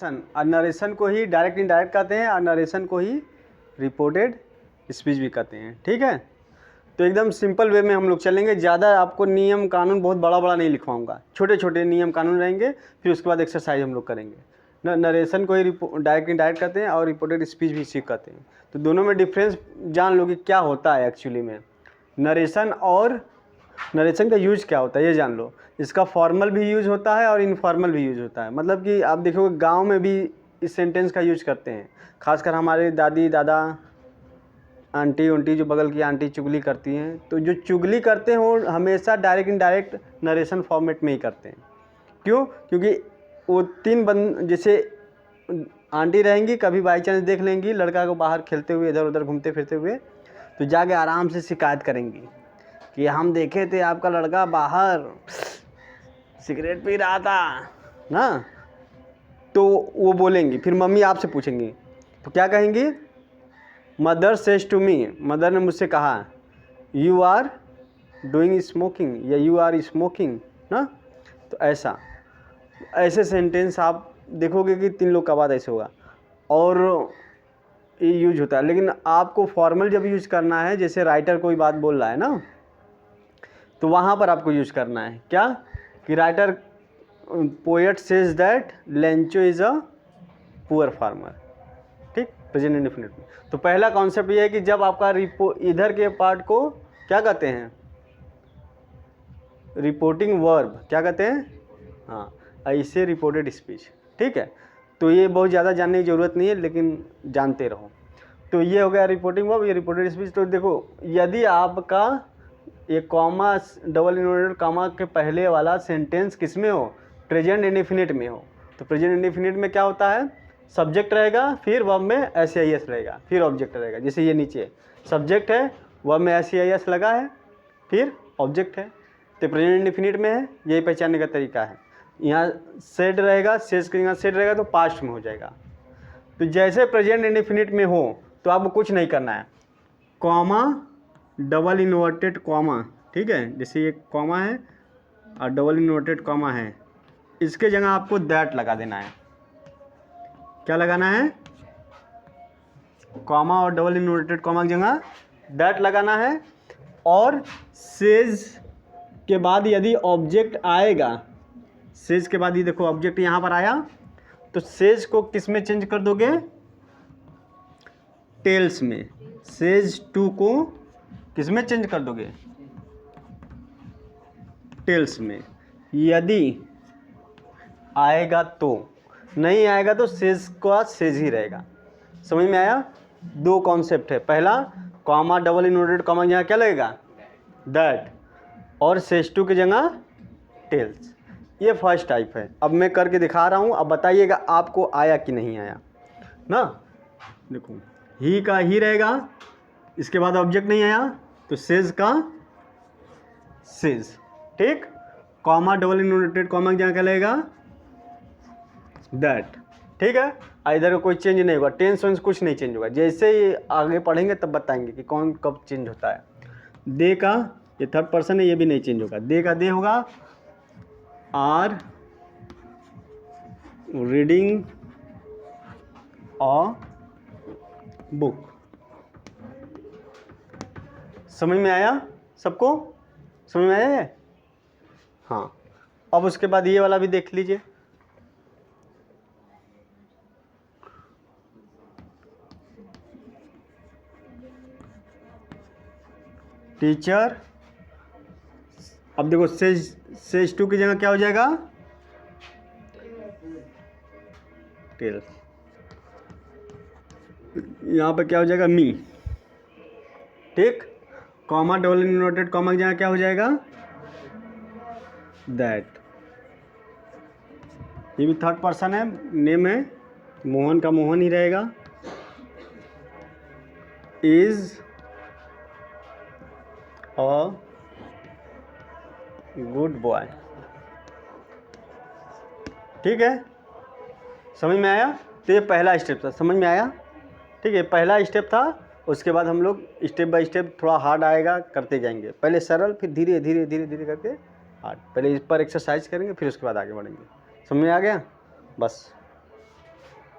Narration को ही direct indirect कहते हैं और नरेशन को ही रिपोर्टेड स्पीच भी कहते हैं। ठीक है, तो एकदम सिंपल वे में हम लोग चलेंगे। ज़्यादा आपको नियम कानून बहुत बड़ा बड़ा नहीं लिखवाऊंगा, छोटे छोटे नियम कानून रहेंगे, फिर उसके बाद एक्सरसाइज हम लोग करेंगे। नरेशन को ही डायरेक्ट इनडायरेक्ट कहते हैं और रिपोर्टेड स्पीच भी इसी कहते हैं। तो दोनों में डिफरेंस जान लो कि क्या होता है एक्चुअली में। नरेशन का यूज क्या होता है ये जान लो। इसका फॉर्मल भी यूज होता है और इनफॉर्मल भी यूज होता है। मतलब कि आप देखोगे गांव में भी इस सेंटेंस का यूज करते हैं, खासकर हमारे दादी दादा आंटी उंटी जो बगल की आंटी चुगली करती हैं, तो जो चुगली करते हैं वो हमेशा डायरेक्ट इनडायरेक्ट नरेशन फॉर्मेट में ही करते हैं। क्यों? क्योंकि वो जैसे आंटी रहेंगी, कभी बाई चांस देख लेंगी लड़का को बाहर खेलते हुए इधर उधर घूमते फिरते हुए, तो जाके आराम से शिकायत करेंगी कि हम देखे थे आपका लड़का बाहर सिगरेट पी रहा था ना। तो वो बोलेंगी, फिर मम्मी आपसे पूछेंगी तो क्या कहेंगी? Mother says to me, mother ने मुझसे कहा यू आर डूइंग स्मोकिंग या यू आर स्मोकिंग ना। तो ऐसे सेंटेंस आप देखोगे कि 3 लोग का बात ऐसे होगा और ये यूज होता है। लेकिन आपको फॉर्मल जब यूज करना है, जैसे राइटर कोई बात बोल रहा है ना, तो वहाँ पर आपको यूज करना है क्या कि writer poet says that Lencho is a poor farmer. ठीक, प्रेजेंट इंडेफिनिट में। तो पहला कॉन्सेप्ट ये है कि जब आपका इधर के पार्ट को क्या कहते हैं? रिपोर्टिंग वर्ब क्या कहते हैं? हाँ, ऐसे रिपोर्टेड स्पीच। ठीक है, तो ये बहुत ज़्यादा जानने की ज़रूरत नहीं है, लेकिन जानते रहो। तो ये हो गया रिपोर्टिंग वर्ब, ये रिपोर्टेड स्पीच। तो देखो, यदि आपका ये कॉमा डबल इन्वर्टेड कॉमा के पहले वाला सेंटेंस किस में हो? प्रेजेंट इंडेफिनिट में हो। तो प्रेजेंट इंडेफिनिट में क्या होता है? सब्जेक्ट रहेगा, फिर वर्ब में एस रहेगा, फिर ऑब्जेक्ट रहेगा। जैसे ये नीचे सब्जेक्ट है, वर्ब में एस लगा है, फिर ऑब्जेक्ट है। तो प्रेजेंट इंडेफिनिट में है, यही पहचानने का तरीका है। यहाँ सेड रहेगा, सेज के यहाँ सेड रहेगा तो पास्ट में हो जाएगा। तो जैसे प्रेजेंट इंडेफिनिट में हो तो आपको कुछ नहीं करना है, कॉमा डबल इन्वर्टेड कॉमा। ठीक है, जैसे ये कॉमा है और डबल इन्वर्टेड कॉमा है, इसके जगह आपको दैट लगा देना है। क्या लगाना है? कॉमा और डबल इन्वर्टेड कॉमा की जगह दैट लगाना है। और सेज के बाद यदि ऑब्जेक्ट आएगा, सेज के बाद ये देखो ऑब्जेक्ट यहाँ पर आया, तो सेज को किस में चेंज कर दोगे? टेल्स में। सेज टू को किस में चेंज कर दोगे? टेल्स में। यदि आएगा तो, नहीं आएगा तो सेज का सेज ही रहेगा। समझ में आया? 2 कॉन्सेप्ट है। पहला कॉमा डबल इन्वर्टेड कॉमा यहाँ क्या लगेगा? दैट, और सेज टू की जगह टेल्स। ये फर्स्ट टाइप है। अब मैं करके दिखा रहा हूँ, अब बताइएगा आपको आया कि नहीं आया ना। देखो, ही का ही रहेगा, इसके बाद ऑब्जेक्ट नहीं आया तो सेज का सेज। ठीक, कॉमा डबल इन्वर्टेड कॉमा क्या लगेगा? दैट। ठीक है, इधर कोई चेंज नहीं होगा, टेंस वेंस कुछ नहीं चेंज होगा। जैसे ही आगे पढ़ेंगे तब बताएंगे कि कौन कब चेंज होता है। दे का ये थर्ड पर्सन है, ये भी नहीं चेंज होगा। दे का दे होगा, आर रीडिंग अ बुक। समझ में आया सबको? समझ में आया है? हाँ, अब उसके बाद ये वाला भी देख लीजिए। टीचर, अब देखो सेज टू की जगह क्या हो जाएगा? टेल। यहाँ पे क्या हो जाएगा? मी। ठीक, कॉमा डबल इन्वर्टेड कॉमा की जगह क्या हो जाएगा? दैट। ये भी थर्ड पर्सन है, नेम है, मोहन का मोहन ही रहेगा। Is a good boy. ठीक है, समझ में आया? तो ये पहला स्टेप था, समझ में आया? ठीक है, पहला स्टेप था। उसके बाद हम लोग स्टेप बाय स्टेप, थोड़ा हार्ड आएगा करते जाएंगे। पहले सरल, फिर धीरे धीरे धीरे धीरे करके हार्ड। पहले इस पर एक्सरसाइज करेंगे, फिर उसके बाद आगे बढ़ेंगे। समझ में आ गया? बस।